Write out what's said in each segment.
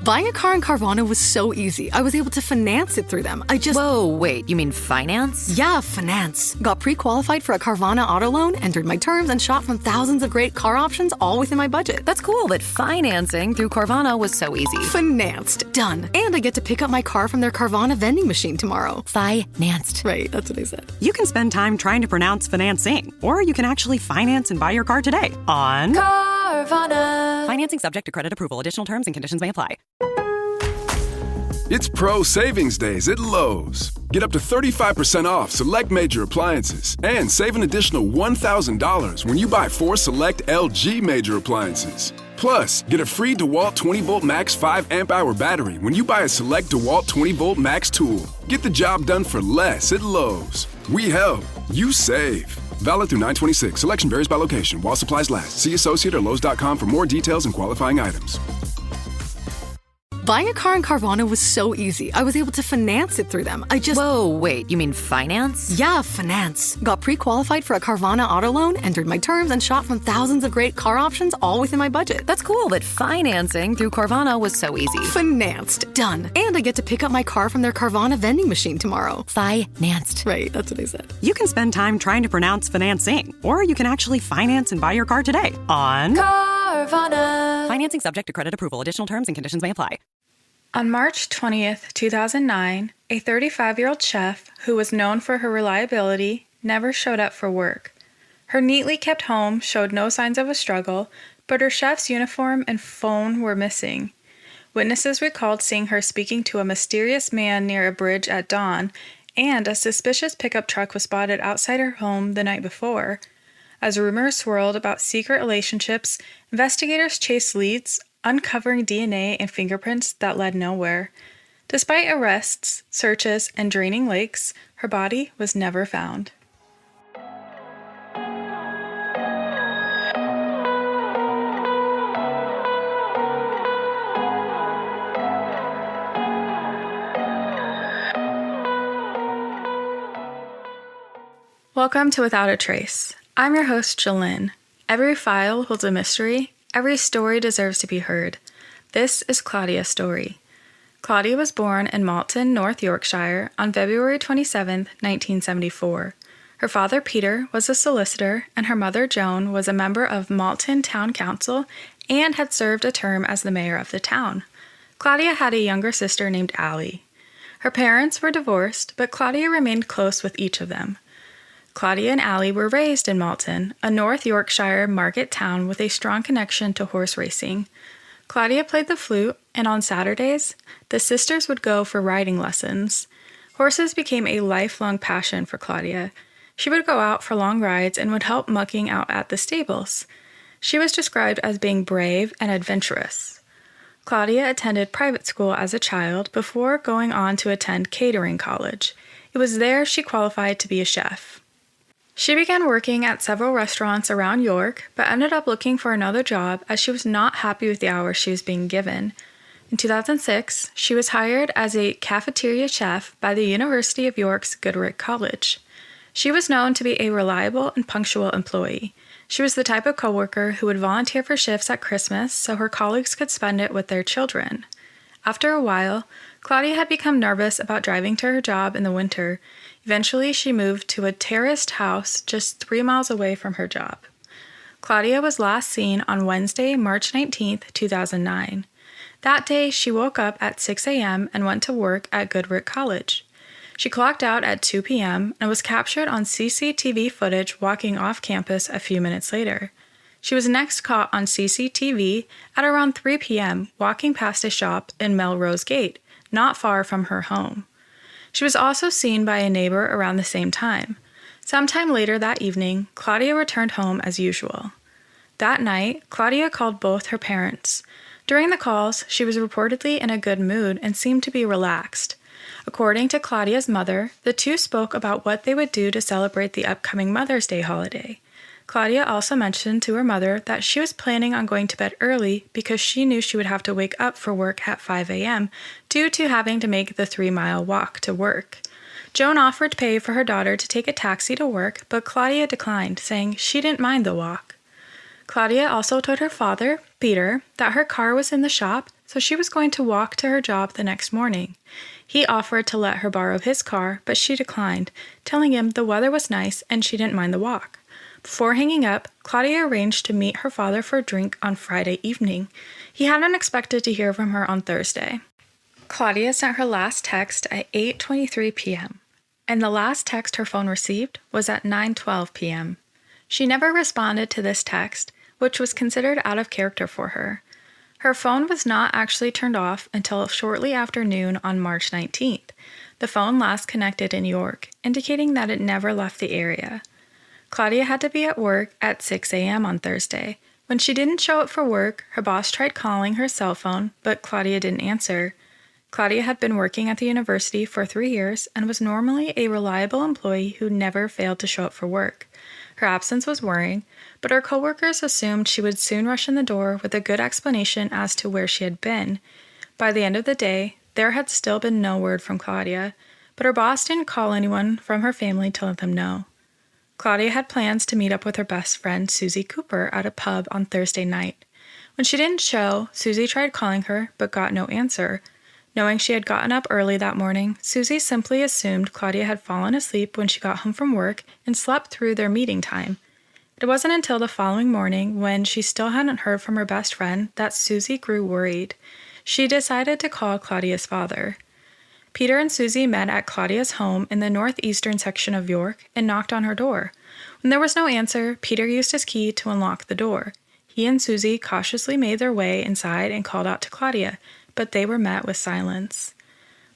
Buying a car in Carvana was so easy. I was able to finance it through them. Whoa, wait, you mean finance? Yeah, finance. Got pre-qualified for a Carvana auto loan, entered my terms, and shot from thousands of great car options all within my budget. That's cool, but financing through Carvana was so easy. Financed. Done. And I get to pick up my car from their Carvana vending machine tomorrow. Financed. Right, that's what I said. You can spend time trying to pronounce financing, or you can actually finance and buy your car today on Carvana. Financing subject to credit approval. Additional terms and conditions may apply. It's Pro Savings Days at Lowe's. Get up to 35% off select major appliances and save an additional $1,000 when you buy 4 select LG major appliances. Plus, get a free DeWalt 20-volt max 5 amp-hour battery when you buy a select DeWalt 20-volt max tool. Get the job done for less at Lowe's. We help. You save. Valid through 9/26. Selection varies by location. While supplies last. See associate or Lowe's.com for more details and qualifying items. Buying a car in Carvana was so easy. I was able to finance it through them. Whoa, wait, you mean finance? Yeah, finance. Got pre-qualified for a Carvana auto loan, entered my terms, and shot from thousands of great car options all within my budget. That's cool, but financing through Carvana was so easy. Financed. Done. And I get to pick up my car from their Carvana vending machine tomorrow. Financed. Right, that's what I said. You can spend time trying to pronounce financing, or you can actually finance and buy your car today on Carvana. Financing subject to credit approval. Additional terms and conditions may apply. On March 20th, 2009, a 35-year-old chef who was known for her reliability never showed up for work. Her neatly kept home showed no signs of a struggle, but her chef's uniform and phone were missing. Witnesses recalled seeing her speaking to a mysterious man near a bridge at dawn, and a suspicious pickup truck was spotted outside her home the night before. As rumors swirled about secret relationships, investigators chased leads, uncovering DNA and fingerprints that led nowhere. Despite arrests, searches, and draining lakes, her body was never found. Welcome to Without a Trace. I'm your host, Jalyn. Every file holds a mystery. Every story deserves to be heard. This is Claudia's story. Claudia was born in Malton, North Yorkshire on February 27, 1974. Her father, Peter, was a solicitor, and her mother, Joan, was a member of Malton Town Council and had served a term as the mayor of the town. Claudia had a younger sister named Allie. Her parents were divorced, but Claudia remained close with each of them. Claudia and Allie were raised in Malton, a North Yorkshire market town with a strong connection to horse racing. Claudia played the flute, and on Saturdays, the sisters would go for riding lessons. Horses became a lifelong passion for Claudia. She would go out for long rides and would help mucking out at the stables. She was described as being brave and adventurous. Claudia attended private school as a child before going on to attend catering college. It was there she qualified to be a chef. She began working at several restaurants around York, but ended up looking for another job as she was not happy with the hours she was being given. In 2006, she was hired as a cafeteria chef by the University of York's Goodricke College. She was known to be a reliable and punctual employee. She was the type of coworker who would volunteer for shifts at Christmas so her colleagues could spend it with their children. After a while, Claudia had become nervous about driving to her job in the winter. Eventually, she moved to a terraced house just 3 miles away from her job. Claudia was last seen on Wednesday, March 19, 2009. That day, she woke up at 6 a.m. and went to work at Goodricke College. She clocked out at 2 p.m. and was captured on CCTV footage walking off campus a few minutes later. She was next caught on CCTV at around 3 p.m. walking past a shop in Melrose Gate, not far from her home. She was also seen by a neighbor around the same time. Sometime later that evening, Claudia returned home as usual. That night, Claudia called both her parents. During the calls, she was reportedly in a good mood and seemed to be relaxed. According to Claudia's mother, the two spoke about what they would do to celebrate the upcoming Mother's Day holiday. Claudia also mentioned to her mother that she was planning on going to bed early because she knew she would have to wake up for work at 5 a.m. due to having to make the 3-mile walk to work. Joan offered to pay for her daughter to take a taxi to work, but Claudia declined, saying she didn't mind the walk. Claudia also told her father, Peter, that her car was in the shop, so she was going to walk to her job the next morning. He offered to let her borrow his car, but she declined, telling him the weather was nice and she didn't mind the walk. Before hanging up, Claudia arranged to meet her father for a drink on Friday evening. He hadn't expected to hear from her on Thursday. Claudia sent her last text at 8:23 p.m., and the last text her phone received was at 9:12 p.m. She never responded to this text, which was considered out of character for her. Her phone was not actually turned off until shortly after noon on March 19th. The phone last connected in York, indicating that it never left the area. Claudia had to be at work at 6 a.m. on Thursday. When she didn't show up for work, her boss tried calling her cell phone, but Claudia didn't answer. Claudia had been working at the university for 3 years and was normally a reliable employee who never failed to show up for work. Her absence was worrying, but her coworkers assumed she would soon rush in the door with a good explanation as to where she had been. By the end of the day, there had still been no word from Claudia, but her boss didn't call anyone from her family to let them know. Claudia had plans to meet up with her best friend, Susie Cooper, at a pub on Thursday night. When she didn't show, Susie tried calling her, but got no answer. Knowing she had gotten up early that morning, Susie simply assumed Claudia had fallen asleep when she got home from work and slept through their meeting time. It wasn't until the following morning, when she still hadn't heard from her best friend, that Susie grew worried. She decided to call Claudia's father. Peter and Susie met at Claudia's home in the northeastern section of York and knocked on her door. When there was no answer, Peter used his key to unlock the door. He and Susie cautiously made their way inside and called out to Claudia, but they were met with silence.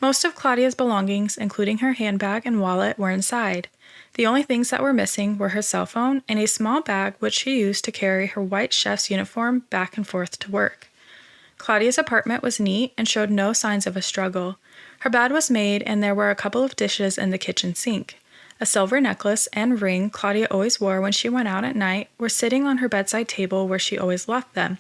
Most of Claudia's belongings, including her handbag and wallet, were inside. The only things that were missing were her cell phone and a small bag which she used to carry her white chef's uniform back and forth to work. Claudia's apartment was neat and showed no signs of a struggle. Her bed was made and there were a couple of dishes in the kitchen sink. A silver necklace and ring Claudia always wore when she went out at night were sitting on her bedside table where she always left them.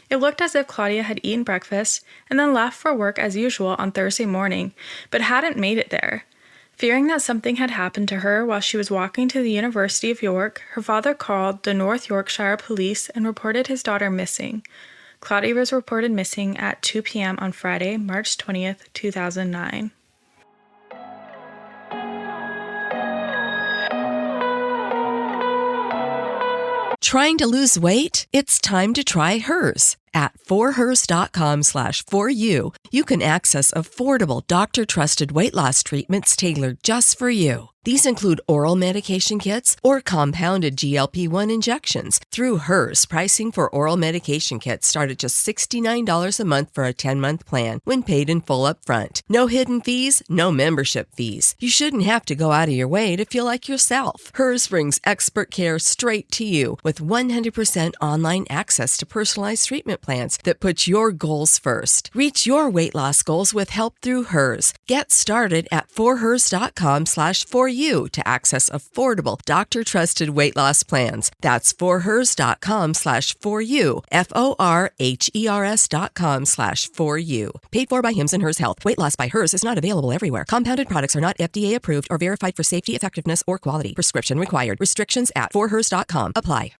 It looked as if Claudia had eaten breakfast and then left for work as usual on Thursday morning, but hadn't made it there. Fearing that something had happened to her while she was walking to the University of York, her father called the North Yorkshire Police and reported his daughter missing. Claudia was reported missing at 2 p.m. on Friday, March 20th, 2009. Trying to lose weight? It's time to try Hers. At forhers.com/4u, you can access affordable, doctor-trusted weight loss treatments tailored just for you. These include oral medication kits or compounded GLP-1 injections. Through Hers, pricing for oral medication kits start at just $69 a month for a 10-month plan when paid in full upfront. No hidden fees, no membership fees. You shouldn't have to go out of your way to feel like yourself. Hers brings expert care straight to you with 100% online access to personalized treatment plans that put your goals first. Reach your weight loss goals with help through Hers. Get started at forhers.com/4u to access affordable, doctor-trusted weight loss plans. That's forhers.com/4u, forhers.com/4u. Paid for by Hims and Hers Health. Weight loss by Hers is not available everywhere. Compounded products are not FDA approved or verified for safety, effectiveness, or quality. Prescription required. Restrictions at forhers.com apply.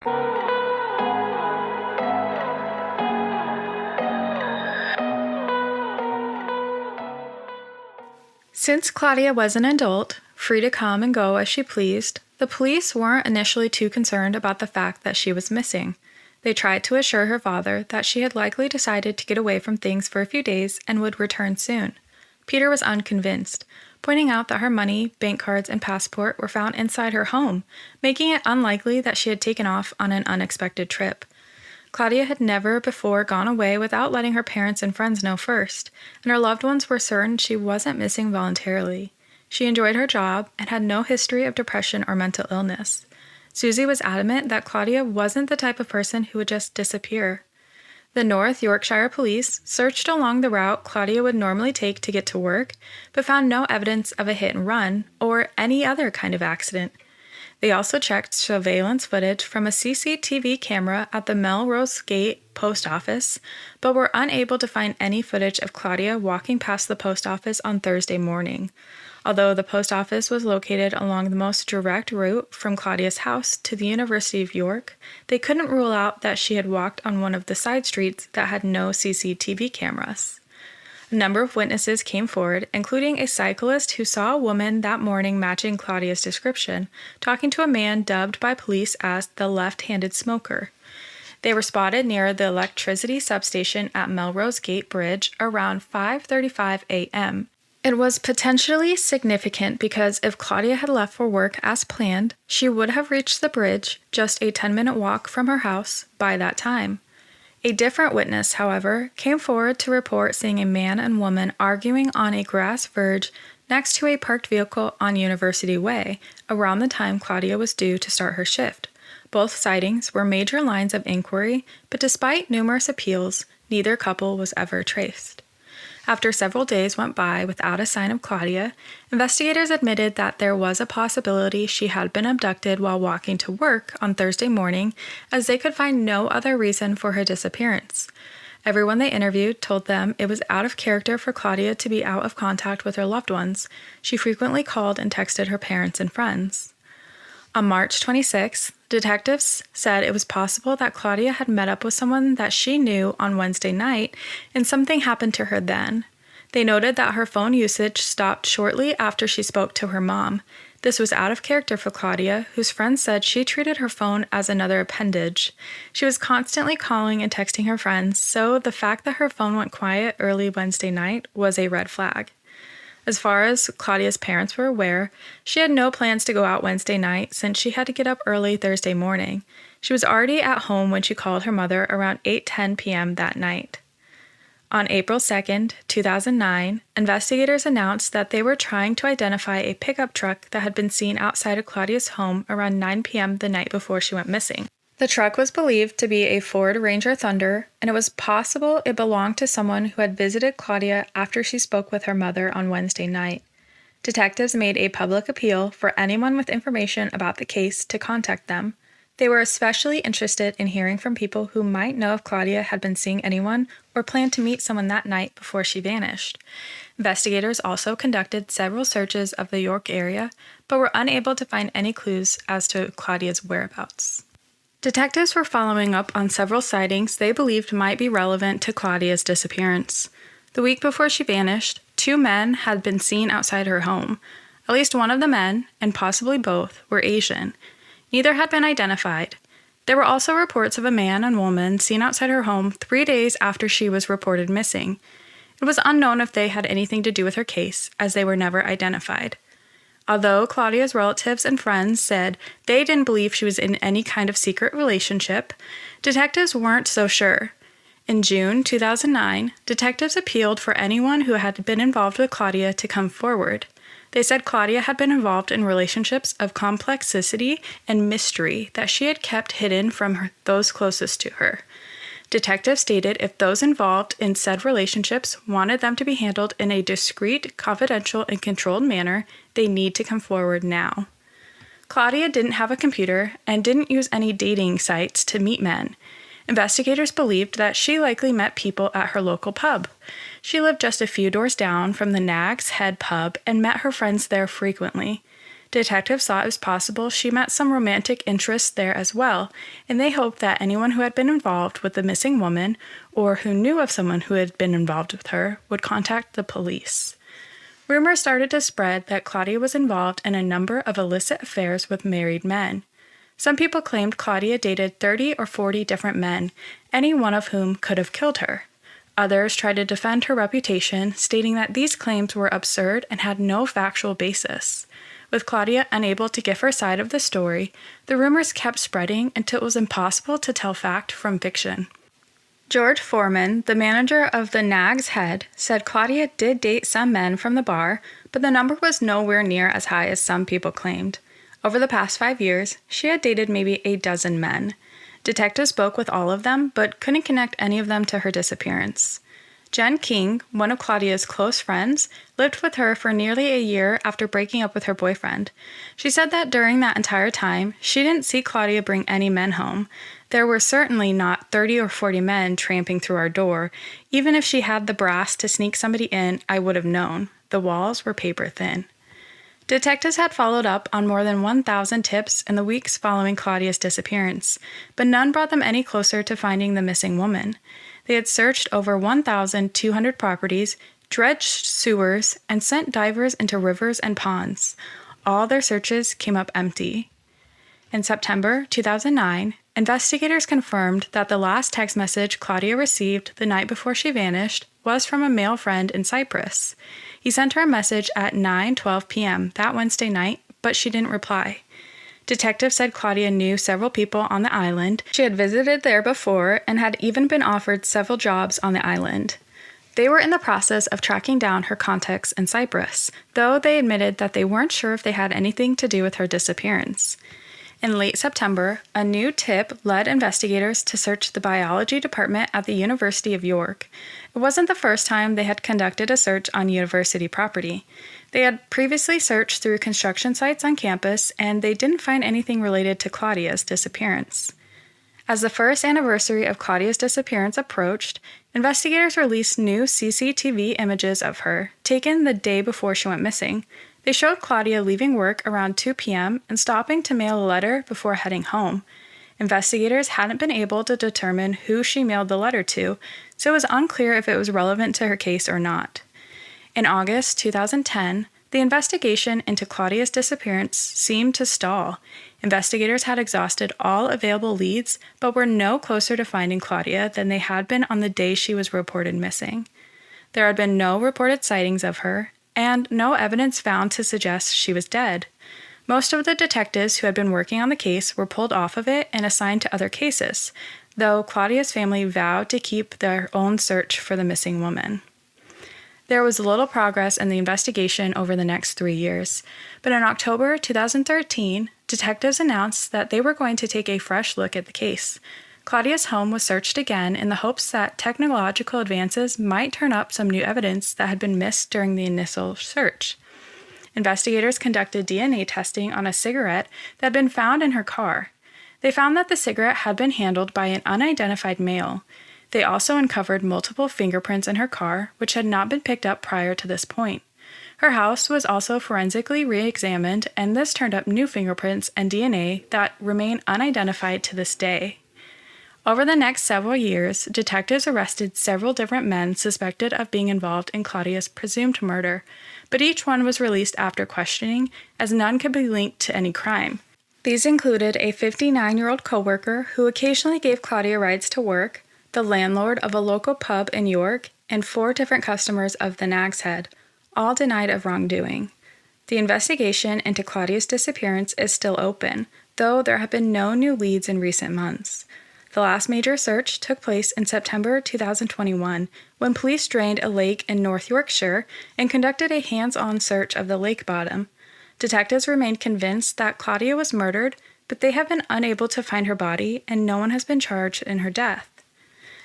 Since Claudia was an adult, free to come and go as she pleased, the police weren't initially too concerned about the fact that she was missing. They tried to assure her father that she had likely decided to get away from things for a few days and would return soon. Peter was unconvinced, pointing out that her money, bank cards, and passport were found inside her home, making it unlikely that she had taken off on an unexpected trip. Claudia had never before gone away without letting her parents and friends know first, and her loved ones were certain she wasn't missing voluntarily. She enjoyed her job and had no history of depression or mental illness. Susie was adamant that Claudia wasn't the type of person who would just disappear. The North Yorkshire Police searched along the route Claudia would normally take to get to work, but found no evidence of a hit and run or any other kind of accident. They also checked surveillance footage from a CCTV camera at the Melrose Gate post office, but were unable to find any footage of Claudia walking past the post office on Thursday morning. Although the post office was located along the most direct route from Claudia's house to the University of York, they couldn't rule out that she had walked on one of the side streets that had no CCTV cameras. A number of witnesses came forward, including a cyclist who saw a woman that morning matching Claudia's description, talking to a man dubbed by police as the left-handed smoker. They were spotted near the electricity substation at Melrose Gate Bridge around 5:35 a.m. It was potentially significant because if Claudia had left for work as planned, she would have reached the bridge, just a 10-minute walk from her house, by that time. A different witness, however, came forward to report seeing a man and woman arguing on a grass verge next to a parked vehicle on University Way around the time Claudia was due to start her shift. Both sightings were major lines of inquiry, but despite numerous appeals, neither couple was ever traced. After several days went by without a sign of Claudia, investigators admitted that there was a possibility she had been abducted while walking to work on Thursday morning, as they could find no other reason for her disappearance. Everyone they interviewed told them it was out of character for Claudia to be out of contact with her loved ones. She frequently called and texted her parents and friends. On March 26, detectives said it was possible that Claudia had met up with someone that she knew on Wednesday night, and something happened to her then. They noted that her phone usage stopped shortly after she spoke to her mom. This was out of character for Claudia, whose friends said she treated her phone as another appendage. She was constantly calling and texting her friends, so the fact that her phone went quiet early Wednesday night was a red flag. As far as Claudia's parents were aware, she had no plans to go out Wednesday night since she had to get up early Thursday morning. She was already at home when she called her mother around 8:10 p.m. that night. On April 2, 2009, investigators announced that they were trying to identify a pickup truck that had been seen outside of Claudia's home around 9 p.m. the night before she went missing. The truck was believed to be a Ford Ranger Thunder, and it was possible it belonged to someone who had visited Claudia after she spoke with her mother on Wednesday night. Detectives made a public appeal for anyone with information about the case to contact them. They were especially interested in hearing from people who might know if Claudia had been seeing anyone or planned to meet someone that night before she vanished. Investigators also conducted several searches of the York area, but were unable to find any clues as to Claudia's whereabouts. Detectives were following up on several sightings they believed might be relevant to Claudia's disappearance. The week before she vanished, 2 men had been seen outside her home. At least one of the men, and possibly both, were Asian. Neither had been identified. There were also reports of a man and woman seen outside her home 3 days after she was reported missing. It was unknown if they had anything to do with her case, as they were never identified. Although Claudia's relatives and friends said they didn't believe she was in any kind of secret relationship, detectives weren't so sure. In June 2009, detectives appealed for anyone who had been involved with Claudia to come forward. They said Claudia had been involved in relationships of complexity and mystery that she had kept hidden from those closest to her. Detectives stated if those involved in said relationships wanted them to be handled in a discreet, confidential, and controlled manner, they need to come forward now. Claudia didn't have a computer and didn't use any dating sites to meet men. Investigators believed that she likely met people at her local pub. She lived just a few doors down from the Nag's Head pub and met her friends there frequently. Detectives thought it was possible she met some romantic interests there as well, and they hoped that anyone who had been involved with the missing woman, or who knew of someone who had been involved with her, would contact the police. Rumors started to spread that Claudia was involved in a number of illicit affairs with married men. Some people claimed Claudia dated 30 or 40 different men, any one of whom could have killed her. Others tried to defend her reputation, stating that these claims were absurd and had no factual basis. With Claudia unable to give her side of the story, the rumors kept spreading until it was impossible to tell fact from fiction. George Foreman, the manager of the Nag's Head, said Claudia did date some men from the bar, but the number was nowhere near as high as some people claimed. Over the past 5 years, she had dated maybe a dozen men. Detectives spoke with all of them, but couldn't connect any of them to her disappearance. Jen King, one of Claudia's close friends, lived with her for nearly a year after breaking up with her boyfriend. She said that during that entire time, she didn't see Claudia bring any men home. There were certainly not 30 or 40 men tramping through our door. Even if she had the brass to sneak somebody in, I would have known. The walls were paper thin. Detectives had followed up on more than 1,000 tips in the weeks following Claudia's disappearance, but none brought them any closer to finding the missing woman. They had searched over 1,200 properties, dredged sewers, and sent divers into rivers and ponds. All their searches came up empty. In September 2009, investigators confirmed that the last text message Claudia received the night before she vanished was from a male friend in Cyprus. He sent her a message at 9:12 p.m. that Wednesday night, but she didn't reply. Detectives said Claudia knew several people on the island. She had visited there before and had even been offered several jobs on the island. They were in the process of tracking down her contacts in Cyprus, though they admitted that they weren't sure if they had anything to do with her disappearance. In late September, a new tip led investigators to search the biology department at the University of York. It wasn't the first time they had conducted a search on university property. They had previously searched through construction sites on campus, and they didn't find anything related to Claudia's disappearance. As the first anniversary of Claudia's disappearance approached, investigators released new CCTV images of her, taken the day before she went missing. They showed Claudia leaving work around 2 p.m. and stopping to mail a letter before heading home. Investigators hadn't been able to determine who she mailed the letter to, so it was unclear if it was relevant to her case or not. In August 2010, the investigation into Claudia's disappearance seemed to stall. Investigators had exhausted all available leads, but were no closer to finding Claudia than they had been on the day she was reported missing. There had been no reported sightings of her, and no evidence found to suggest she was dead. Most of the detectives who had been working on the case were pulled off of it and assigned to other cases, though Claudia's family vowed to keep their own search for the missing woman. There was little progress in the investigation over the next 3 years, but in October 2013, detectives announced that they were going to take a fresh look at the case. Claudia's home was searched again in the hopes that technological advances might turn up some new evidence that had been missed during the initial search. Investigators conducted DNA testing on a cigarette that had been found in her car. They found that the cigarette had been handled by an unidentified male. They also uncovered multiple fingerprints in her car, which had not been picked up prior to this point. Her house was also forensically re-examined, and this turned up new fingerprints and DNA that remain unidentified to this day. Over the next several years, detectives arrested several different men suspected of being involved in Claudia's presumed murder, but each one was released after questioning, as none could be linked to any crime. These included a 59-year-old coworker who occasionally gave Claudia rides to work, the landlord of a local pub in York, and 4 different customers of the Nag's Head, all denied of wrongdoing. The investigation into Claudia's disappearance is still open, though there have been no new leads in recent months. The last major search took place in September 2021, when police drained a lake in North Yorkshire and conducted a hands-on search of the lake bottom. Detectives remained convinced that Claudia was murdered, but they have been unable to find her body, and no one has been charged in her death.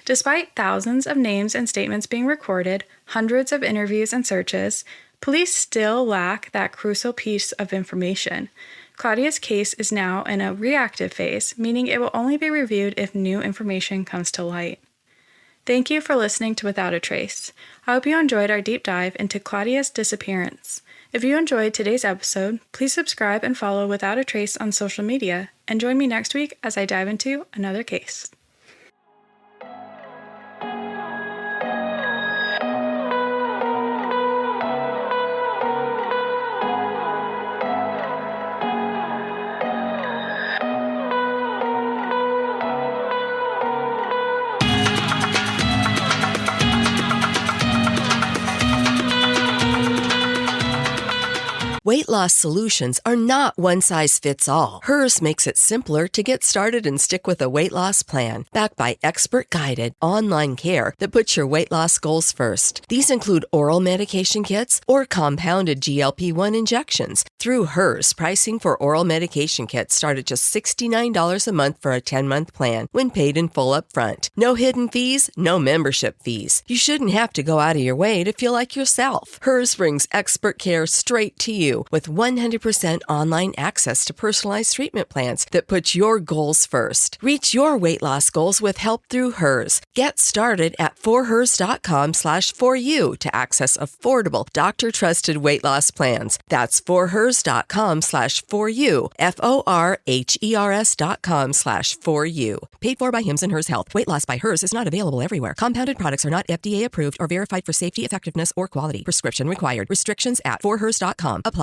Despite thousands of names and statements being recorded, hundreds of interviews and searches, police still lack that crucial piece of information. Claudia's case is now in a reactive phase, meaning it will only be reviewed if new information comes to light. Thank you for listening to Without a Trace. I hope you enjoyed our deep dive into Claudia's disappearance. If you enjoyed today's episode, please subscribe and follow Without a Trace on social media, and join me next week as I dive into another case. Weight loss solutions are not one size fits all. Hers makes it simpler to get started and stick with a weight loss plan, backed by expert-guided online care that puts your weight loss goals first. These include oral medication kits or compounded GLP-1 injections. Through Hers, pricing for oral medication kits start at just $69 a month for a 10-month plan when paid in full upfront. No hidden fees, no membership fees. You shouldn't have to go out of your way to feel like yourself. Hers brings expert care straight to you with 100% online access to personalized treatment plans that put your goals first. Reach your weight loss goals with help through Hers. Get started at forhers.com/4u to access affordable, doctor-trusted weight loss plans. That's forhers.com/4u, forhers.com/4u. Paid for by Hims and Hers Health. Weight loss by Hers is not available everywhere. Compounded products are not FDA approved or verified for safety, effectiveness, or quality. Prescription required. Restrictions at forhers.com apply.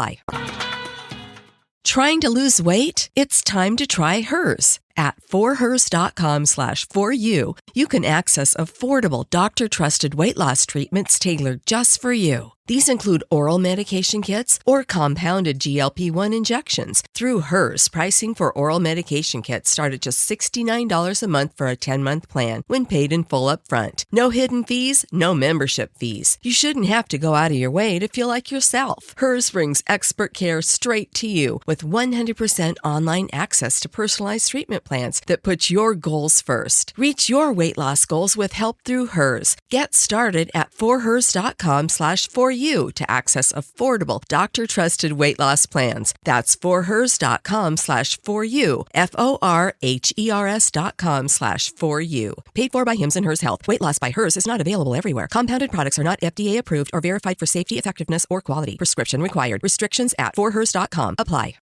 Trying to lose weight? It's time to try Hers. At forhers.com/4u, you can access affordable, doctor-trusted weight loss treatments tailored just for you. These include oral medication kits or compounded GLP-1 injections. Through Hers, pricing for oral medication kits start at just $69 a month for a 10-month plan when paid in full upfront. No hidden fees, no membership fees. You shouldn't have to go out of your way to feel like yourself. Hers brings expert care straight to you with 100% online access to personalized treatment plans that put your goals first. Reach your weight loss goals with help through Hers. Get started at forhers.com/4u to access affordable, doctor-trusted weight loss plans. That's forhers.com/4u, forhers.com/4u. Paid for by Hims and Hers Health. Weight loss by Hers is not available everywhere. Compounded products are not FDA approved or verified for safety, effectiveness, or quality. Prescription required. Restrictions at forhers.com apply.